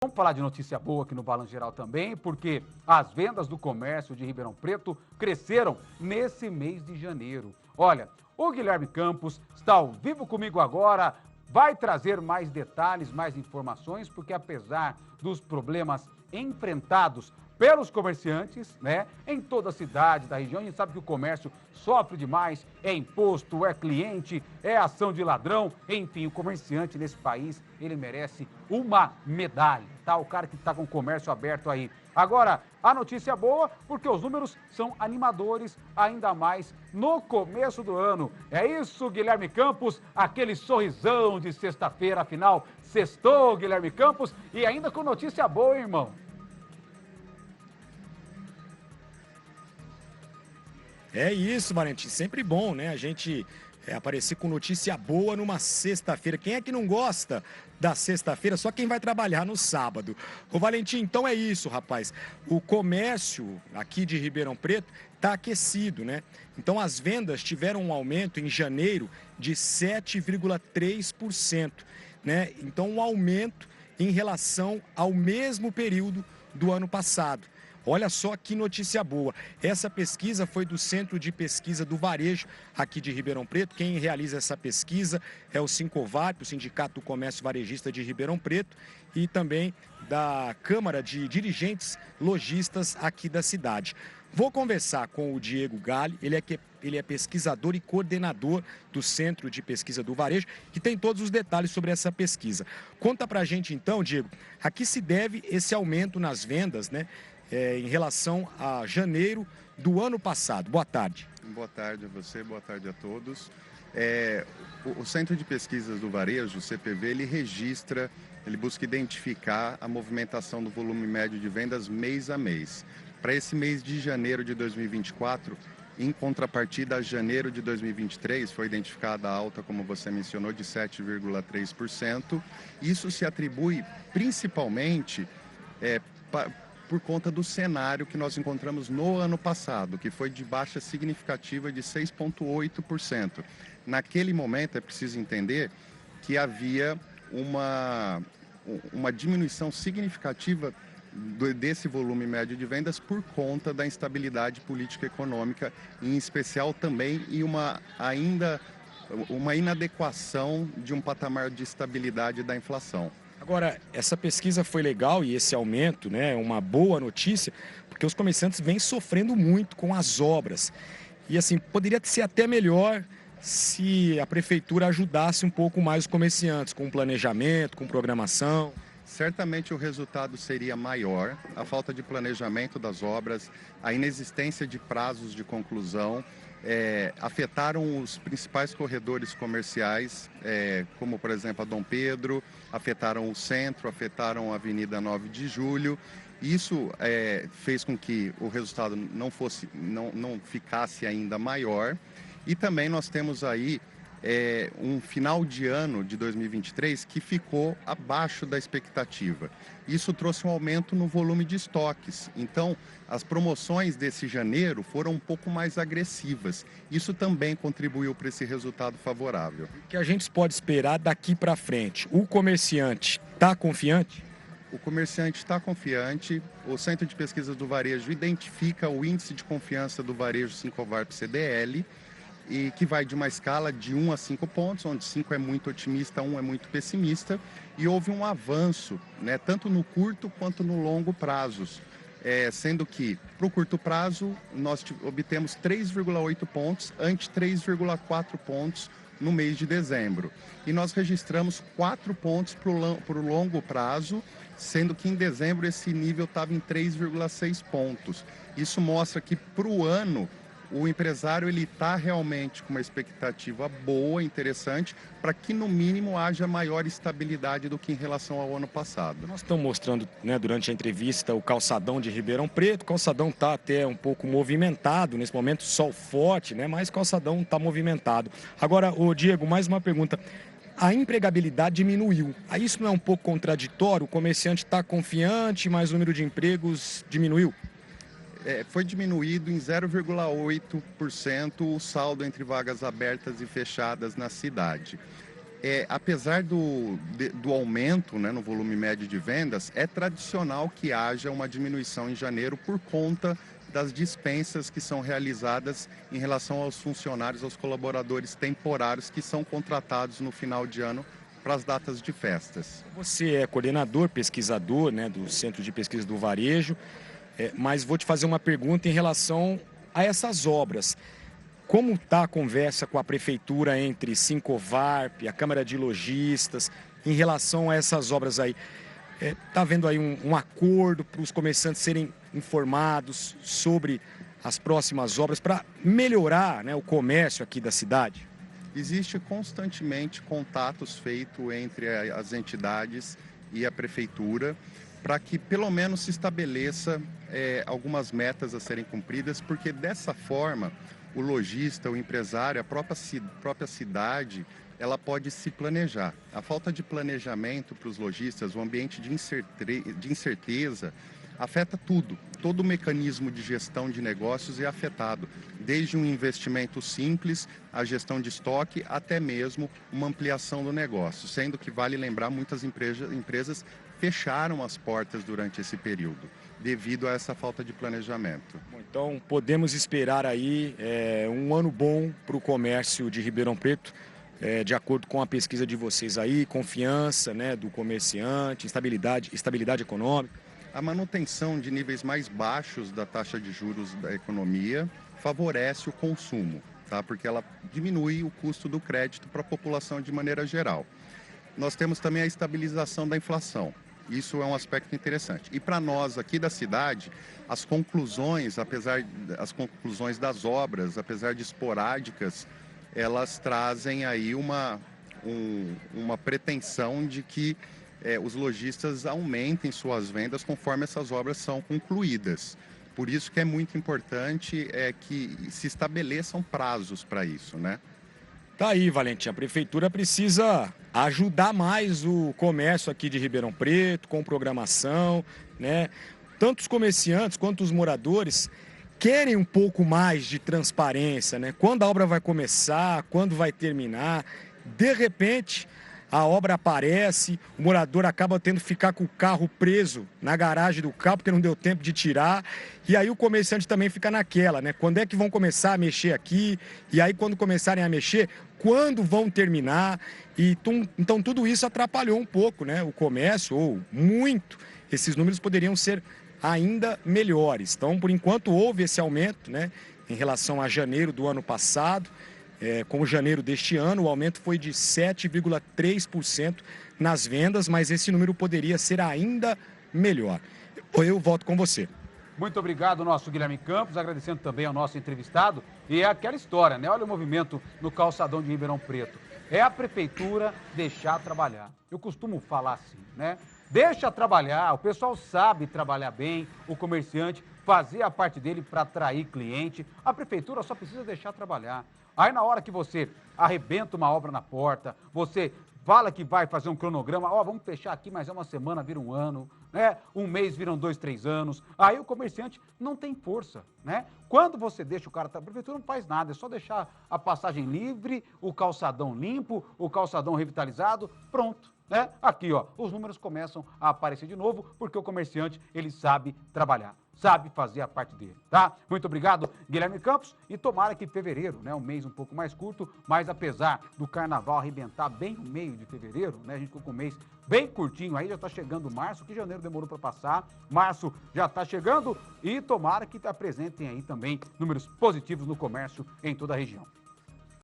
Vamos falar de notícia boa aqui no Balanço Geral também, porque as vendas do comércio de Ribeirão Preto cresceram nesse mês de janeiro. Olha, o Guilherme Campos está ao vivo comigo agora, vai trazer mais detalhes, mais informações, porque apesar dos problemas enfrentados pelos comerciantes, né, em toda a cidade da região, a gente sabe que o comércio sofre demais, é imposto, é cliente, é ação de ladrão, enfim, o comerciante nesse país, ele merece uma medalha, tá? O cara que está com o comércio aberto aí. Agora, a notícia boa, porque os números são animadores, ainda mais no começo do ano. É isso, Guilherme Campos, aquele sorrisão de sexta-feira, afinal, sextou, Guilherme Campos, e ainda com notícia boa, hein, irmão. É isso, Valentim, sempre bom, né? A gente aparecer com notícia boa numa sexta-feira. Quem é que não gosta da sexta-feira? Só quem vai trabalhar no sábado. Ô, Valentim, então é isso, rapaz. O comércio aqui de Ribeirão Preto está aquecido, né? Então as vendas tiveram um aumento em janeiro de 7,3%, né? Então um aumento em relação ao mesmo período do ano passado. Olha só que notícia boa. Essa pesquisa foi do Centro de Pesquisa do Varejo aqui de Ribeirão Preto. Quem realiza essa pesquisa é o Sincovarp, o Sindicato do Comércio Varejista de Ribeirão Preto, e também da Câmara de Dirigentes Lojistas aqui da cidade. Vou conversar com o Diego Galli, ele é pesquisador e coordenador do Centro de Pesquisa do Varejo, que tem todos os detalhes sobre essa pesquisa. Conta pra gente então, Diego, a que se deve esse aumento nas vendas, né? Em relação a janeiro do ano passado. Boa tarde. Boa tarde a você, boa tarde a todos. O Centro de Pesquisas do Varejo, o CPV, ele busca identificar a movimentação do volume médio de vendas mês a mês. Para esse mês de janeiro de 2024, em contrapartida a janeiro de 2023, foi identificada a alta, como você mencionou, de 7,3%. Isso se atribui principalmente por conta do cenário que nós encontramos no ano passado, que foi de baixa significativa de 6,8%. Naquele momento, é preciso entender que havia uma diminuição significativa desse volume médio de vendas por conta da instabilidade política e econômica, em especial também, e uma inadequação de um patamar de estabilidade da inflação. Agora, essa pesquisa foi legal e esse aumento, né, é uma boa notícia, porque os comerciantes vêm sofrendo muito com as obras. E assim, poderia ser até melhor se a prefeitura ajudasse um pouco mais os comerciantes, com planejamento, com programação. Certamente o resultado seria maior. A falta de planejamento das obras, a inexistência de prazos de conclusão, afetaram os principais corredores comerciais, como por exemplo a Dom Pedro, afetaram o centro, afetaram a Avenida 9 de Julho. Isso fez com que o resultado não ficasse ainda maior. E também nós temos aí um final de ano de 2023 que ficou abaixo da expectativa. Isso trouxe um aumento no volume de estoques. Então, as promoções desse janeiro foram um pouco mais agressivas. Isso também contribuiu para esse resultado favorável. O que a gente pode esperar daqui para frente? O comerciante está confiante? O comerciante está confiante. O Centro de Pesquisas do Varejo identifica o índice de confiança do varejo Sincovarp CDL, e que vai de uma escala de 1 a 5 pontos, onde 5 é muito otimista, 1 é muito pessimista, e houve um avanço, né, tanto no curto quanto no longo prazos, sendo que para o curto prazo nós obtemos 3,8 pontos ante 3,4 pontos no mês de dezembro. E nós registramos 4 pontos para o longo prazo, sendo que em dezembro esse nível estava em 3,6 pontos. Isso mostra que para o ano o empresário ele está realmente com uma expectativa boa, interessante, para que no mínimo haja maior estabilidade do que em relação ao ano passado. Nós estamos mostrando, né, durante a entrevista o calçadão de Ribeirão Preto. O calçadão está até um pouco movimentado nesse momento, sol forte, né, mas o calçadão está movimentado. Agora, ô Diego, mais uma pergunta. A empregabilidade diminuiu. Aí isso não é um pouco contraditório? O comerciante está confiante, mas o número de empregos diminuiu? Foi diminuído em 0,8% o saldo entre vagas abertas e fechadas na cidade. Apesar do aumento, né, no volume médio de vendas, é tradicional que haja uma diminuição em janeiro por conta das dispensas que são realizadas em relação aos funcionários, aos colaboradores temporários que são contratados no final de ano para as datas de festas. Você é coordenador, pesquisador, né, do Centro de Pesquisa do Varejo, mas vou te fazer uma pergunta em relação a essas obras. Como está a conversa com a Prefeitura entre Sincovarp, a Câmara de Lojistas, em relação a essas obras aí? Está havendo aí um acordo para os comerciantes serem informados sobre as próximas obras para melhorar, né, o comércio aqui da cidade? Existe constantemente contatos feitos entre as entidades e a Prefeitura para que pelo menos se estabeleça algumas metas a serem cumpridas, porque dessa forma o lojista, o empresário, a própria cidade, ela pode se planejar. A falta de planejamento para os lojistas, o ambiente de incerteza, afeta tudo. Todo o mecanismo de gestão de negócios é afetado, desde um investimento simples, a gestão de estoque, até mesmo uma ampliação do negócio. Sendo que, vale lembrar, muitas empresas fecharam as portas durante esse período, devido a essa falta de planejamento. Então, podemos esperar aí um ano bom para o comércio de Ribeirão Preto, de acordo com a pesquisa de vocês aí, confiança, né, do comerciante, estabilidade econômica. A manutenção de níveis mais baixos da taxa de juros da economia favorece o consumo, tá? Porque ela diminui o custo do crédito para a população de maneira geral. Nós temos também a estabilização da inflação. Isso é um aspecto interessante. E para nós aqui da cidade, as conclusões das obras, apesar de esporádicas, elas trazem aí uma pretensão de que os lojistas aumentem suas vendas conforme essas obras são concluídas. Por isso que é muito importante que se estabeleçam prazos para isso, né? Tá aí, Valentim, a Prefeitura precisa ajudar mais o comércio aqui de Ribeirão Preto, com programação, né? Tanto os comerciantes quanto os moradores querem um pouco mais de transparência, né? Quando a obra vai começar, quando vai terminar, de repente a obra aparece, o morador acaba tendo que ficar com o carro preso na garagem do carro porque não deu tempo de tirar, e aí o comerciante também fica naquela, né? Quando é que vão começar a mexer aqui? E aí quando começarem a mexer, quando vão terminar? Então tudo isso atrapalhou um pouco, né, o comércio, ou muito. Esses números poderiam ser ainda melhores. Então, por enquanto, houve esse aumento, né, em relação a janeiro do ano passado. Com janeiro deste ano, o aumento foi de 7,3% nas vendas, mas esse número poderia ser ainda melhor. Eu volto com você. Muito obrigado, nosso Guilherme Campos, agradecendo também ao nosso entrevistado. E é aquela história, né? Olha o movimento no calçadão de Ribeirão Preto. É a prefeitura deixar trabalhar. Eu costumo falar assim, né? Deixa trabalhar, o pessoal sabe trabalhar bem, o comerciante fazer a parte dele para atrair cliente. A prefeitura só precisa deixar trabalhar. Aí na hora que você arrebenta uma obra na porta, você fala que vai fazer um cronograma, vamos fechar aqui, mas é uma semana, vira um ano, né? Um mês viram 2, 3 anos. Aí o comerciante não tem força, né? Quando você deixa o cara, a prefeitura não faz nada, é só deixar a passagem livre, o calçadão limpo, o calçadão revitalizado, pronto. Né? Aqui, ó, os números começam a aparecer de novo, porque o comerciante, ele sabe trabalhar, sabe fazer a parte dele, tá? Muito obrigado, Guilherme Campos, e tomara que fevereiro, né, um mês um pouco mais curto, mas apesar do carnaval arrebentar bem no meio de fevereiro, né, a gente ficou com um mês bem curtinho, aí já tá chegando março, que janeiro demorou para passar, março já tá chegando, e tomara que apresentem aí também números positivos no comércio em toda a região.